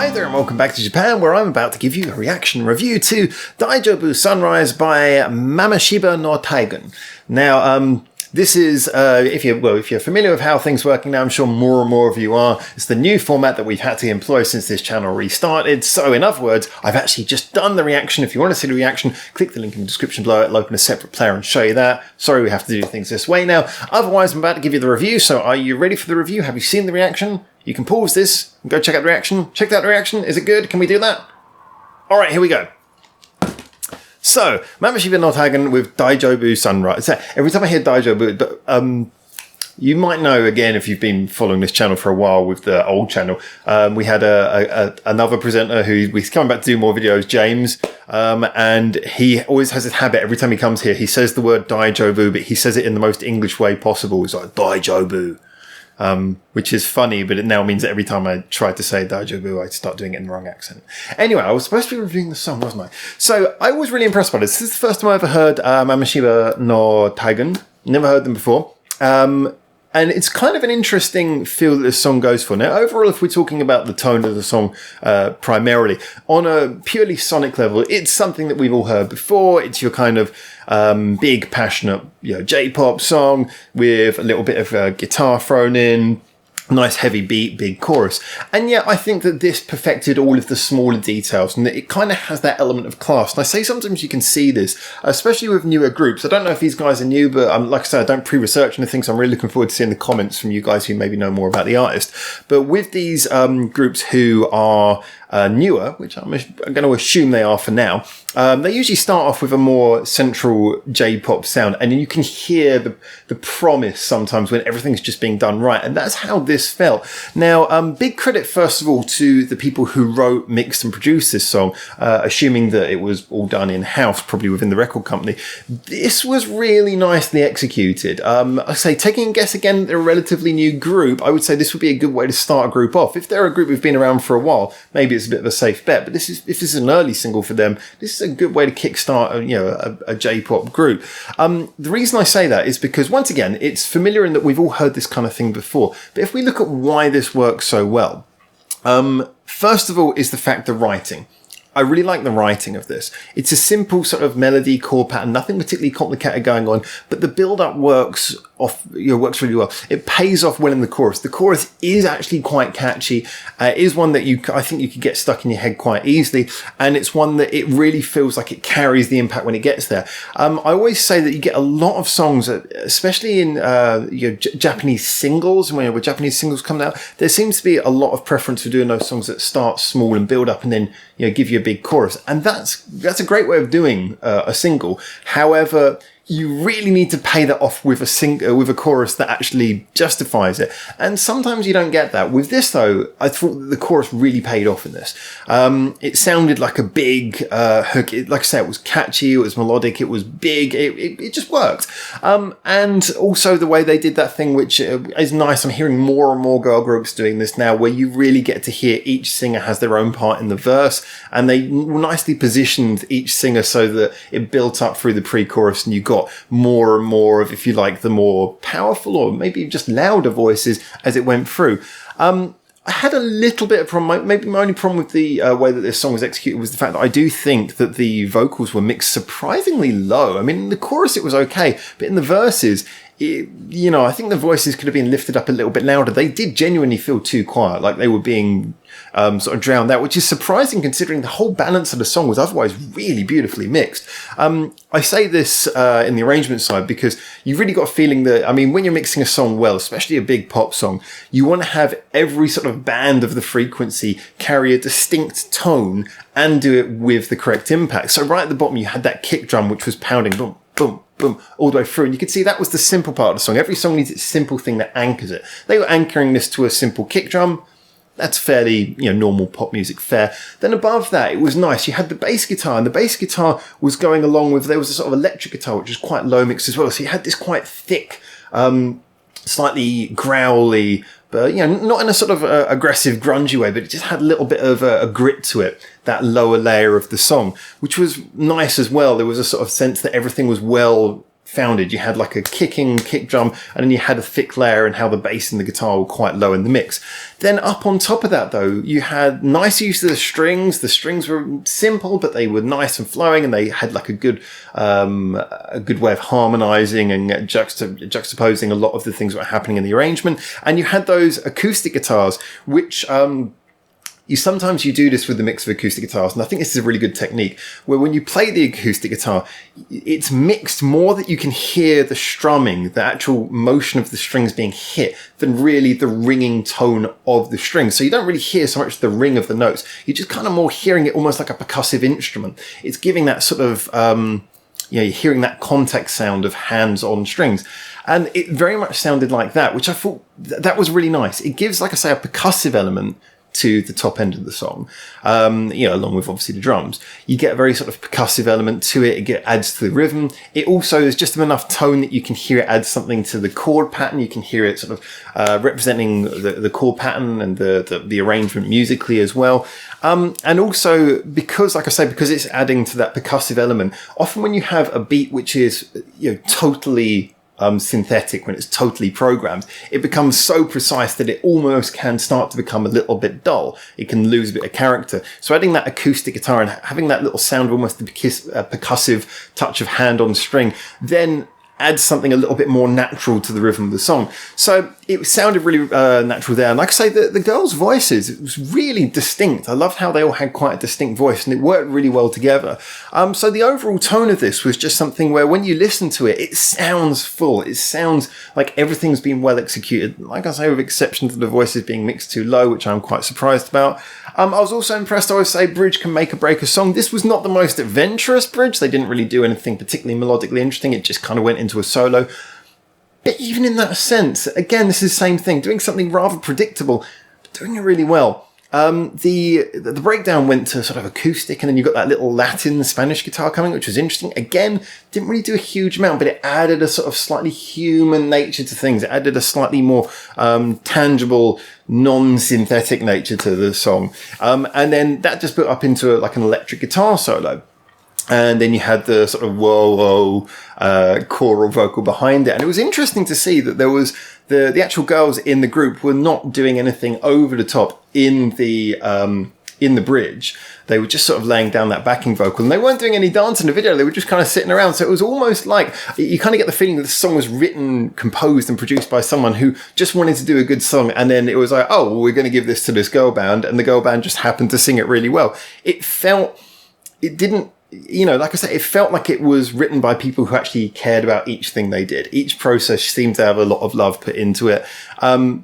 Hi there and welcome back to Japan, where I'm about to give you a reaction review to Daijobu Sunrise by Mameshiba no Taigun. Now, this is, if you're familiar with how things are working now, I'm sure more and more of you are. It's the new format that we've had to employ since this channel restarted. So in other words, I've actually just done the reaction. If you want to see the reaction, click the link in the description below. It'll open a separate player and show you that. Sorry, we have to do things this way now. Otherwise, I'm about to give you the review. So are you ready for the review? Have you seen the reaction? You can pause this and go check out the reaction. Check out the reaction. Is it good? Can we do that? All right, here we go. So, Mameshiba no Taigun with Daijobu Sunrise. Every time I hear Daijobu, you might know, again, if you've been following this channel for a while with the old channel, we had another presenter who's coming back to do more videos, James, and he always has this habit, every time he comes here, he says the word Daijobu, but he says it in the most English way possible. It's like, Daijobu. Which is funny, but it now means that every time I try to say Daijobu, I start doing it in the wrong accent. Anyway, I was supposed to be reviewing the song, wasn't I? So I was really impressed by this. This is the first time I ever heard Mameshiba no Taigun. Never heard them before. And it's kind of an interesting feel that this song goes for. Now, overall, if we're talking about the tone of the song primarily, on a purely sonic level, it's something that we've all heard before. It's your kind of big, passionate, J-pop song with a little bit of guitar thrown in. Nice heavy beat, big chorus. And yet I think that this perfected all of the smaller details and that it kind of has that element of class. And I say sometimes you can see this, especially with newer groups. I don't know if these guys are new, but like I said, I don't pre-research anything, so I'm really looking forward to seeing the comments from you guys who maybe know more about the artist. But with these groups who are newer, which I'm going to assume they are for now, they usually start off with a more central J-pop sound, and you can hear the promise sometimes when everything's just being done right, and that's how this felt. Now, big credit first of all to the people who wrote, mixed and produced this song, assuming that it was all done in-house, probably within the record company. This was really nicely executed. I say, taking a guess again, they're a relatively new group, I would say this would be a good way to start a group off. If they're a group who've been around for a while, maybe it's a bit of a safe bet, but if this is an early single for them, this is a good way to kickstart a J-pop group. The reason I say that is because, once again, it's familiar in that we've all heard this kind of thing before, but if we look at why this works so well, first of all is the fact the writing. I really like the writing of this. It's a simple sort of melody chord pattern, nothing particularly complicated going on, but the build-up works really well. It pays off well in the chorus. The chorus is actually quite catchy. It is one that I think you could get stuck in your head quite easily, and it's one that it really feels like it carries the impact when it gets there. I always say that you get a lot of songs, especially in Japanese singles, when Japanese singles come out, there seems to be a lot of preference for doing those songs that start small and build up and then give you a big chorus, and that's a great way of doing a single. However, you really need to pay that off with a chorus that actually justifies it, and sometimes you don't get that. With this though, I thought that the chorus really paid off in this. It sounded like a big hook. Like I say, it was catchy, it was melodic, it was big, it just worked. And also the way they did that thing, which is nice. I'm hearing more and more girl groups doing this now, where you really get to hear each singer has their own part in the verse, and they nicely positioned each singer so that it built up through the pre-chorus and you got more and more of, if you like, the more powerful or maybe just louder voices as it went through. I had a little bit of problem. Maybe my only problem with the way that this song was executed was the fact that I do think that the vocals were mixed surprisingly low. I mean, in the chorus it was okay, but in the verses, I think the voices could have been lifted up a little bit louder. They did genuinely feel too quiet, like they were being sort of drowned out, which is surprising considering the whole balance of the song was otherwise really beautifully mixed. I say this in the arrangement side because you really got a feeling that, I mean, when you're mixing a song well, especially a big pop song, you want to have every sort of band of the frequency carry a distinct tone and do it with the correct impact. So right at the bottom, you had that kick drum, which was pounding, boom, boom, boom, all the way through. And you could see that was the simple part of the song. Every song needs its simple thing that anchors it. They were anchoring this to a simple kick drum. That's fairly, normal pop music fare. Then above that, it was nice. You had the bass guitar, and the bass guitar was going along with, there was a sort of electric guitar, which was quite low mix as well. So you had this quite thick, slightly growly, but, not in a sort of aggressive, grungy way, but it just had a little bit of a grit to it, that lower layer of the song, which was nice as well. There was a sort of sense that everything was well founded. You had like a kicking kick drum, and then you had a thick layer, and how the bass and the guitar were quite low in the mix. Then up on top of that, though, you had nice use of the strings. The strings were simple, but they were nice and flowing, and they had like a good way of harmonizing and juxtaposing a lot of the things that were happening in the arrangement. And you had those acoustic guitars, which sometimes do this with the mix of acoustic guitars, and I think this is a really good technique, where when you play the acoustic guitar, it's mixed more that you can hear the strumming, the actual motion of the strings being hit, than really the ringing tone of the strings. So you don't really hear so much the ring of the notes. You're just kind of more hearing it almost like a percussive instrument. It's giving that sort of, you're hearing that context sound of hands on strings. And it very much sounded like that, which I thought that was really nice. It gives, like I say, a percussive element to the top end of the song, along with obviously the drums. You get a very sort of percussive element to it. It adds to the rhythm. It also is just enough tone that you can hear it add something to the chord pattern. You can hear it sort of representing the chord pattern and the arrangement musically as well. And also because, like I say, because it's adding to that percussive element, often when you have a beat which is totally synthetic, when it's totally programmed, it becomes so precise that it almost can start to become a little bit dull. It can lose a bit of character. So adding that acoustic guitar and having that little sound of almost a percussive touch of hand on string then adds something a little bit more natural to the rhythm of the song. So it sounded really natural there. And like I say, the girls' voices, it was really distinct. I loved how they all had quite a distinct voice, and it worked really well together. So the overall tone of this was just something where when you listen to it, it sounds full. It sounds like everything's been well executed. Like I say, with exception to the voices being mixed too low, which I'm quite surprised about. I was also impressed. I would say bridge can make or break a song. This was not the most adventurous bridge. They didn't really do anything particularly melodically interesting. It just kind of went into a solo. But even in that sense, again, this is the same thing. Doing something rather predictable, but doing it really well. The breakdown went to sort of acoustic, and then you got that little Latin Spanish guitar coming, which was interesting. Again, didn't really do a huge amount, but it added a sort of slightly human nature to things. It added a slightly more tangible, non-synthetic nature to the song. And then that just built up into like an electric guitar solo. And then you had the sort of whoa choral vocal behind it. And it was interesting to see that there was the actual girls in the group were not doing anything over the top in the bridge. They were just sort of laying down that backing vocal, and they weren't doing any dance in the video. They were just kind of sitting around. So it was almost like you kind of get the feeling that the song was written, composed and produced by someone who just wanted to do a good song. And then it was like, oh, well, we're going to give this to this girl band. And the girl band just happened to sing it really well. It didn't, like I said, it felt like it was written by people who actually cared about each thing they did. Each process seemed to have a lot of love put into it.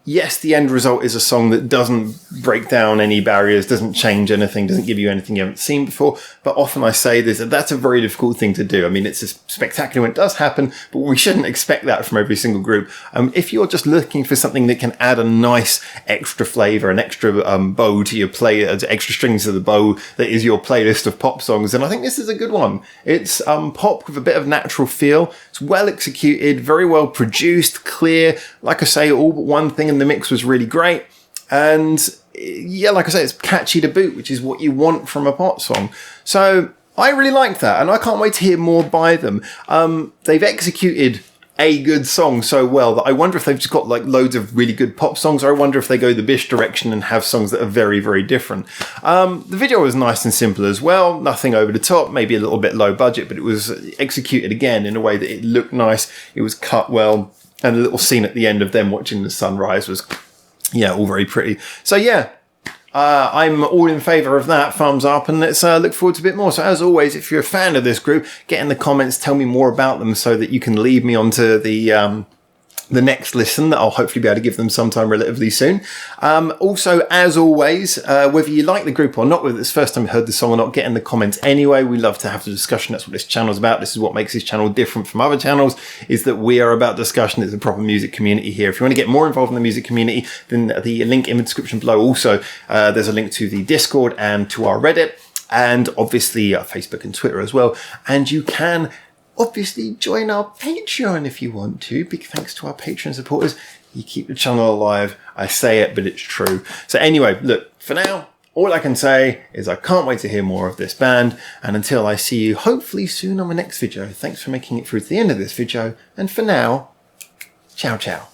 Yes, the end result is a song that doesn't break down any barriers, doesn't change anything, doesn't give you anything you haven't seen before. But often I say this, that's a very difficult thing to do. I mean, it's spectacular when it does happen, but we shouldn't expect that from every single group. If you're just looking for something that can add a nice extra flavor, an extra bow to your extra strings to the bow that is your playlist of pop songs, then I think this is a good one. It's pop with a bit of natural feel. It's well executed, very well produced, clear. Like I say, all but one thing in the mix was really great. And yeah, like I say, it's catchy to boot, which is what you want from a pop song. So I really like that, and I can't wait to hear more by them. They've executed a good song so well that I wonder if they've just got like loads of really good pop songs, or I wonder if they go the Bish direction and have songs that are very, very different. The video was nice and simple as well, nothing over the top, maybe a little bit low budget, but it was executed again in a way that it looked nice, it was cut well, and the little scene at the end of them watching the sunrise was, all very pretty. So yeah, I'm all in favour of that. Thumbs up, and let's look forward to a bit more. So as always, if you're a fan of this group, get in the comments, tell me more about them so that you can lead me on to the next listen that I'll hopefully be able to give them sometime relatively soon. Also, as always, whether you like the group or not, whether it's the first time you heard the song or not, get in the comments anyway. We love to have the discussion. That's what this channel's about. This is what makes this channel different from other channels, is that we are about discussion. It's a proper music community here. If you want to get more involved in the music community, then the link in the description below. Also, there's a link to the Discord and to our Reddit, and obviously Facebook and Twitter as well. And you can obviously join our Patreon if you want to. Big thanks to our Patreon supporters. You keep the channel alive. I say it, but it's true. So anyway, look, for now, All I can say is I can't wait to hear more of this band, and until I see you hopefully soon on my next video, thanks for making it through to the end of this video, and for now, ciao ciao.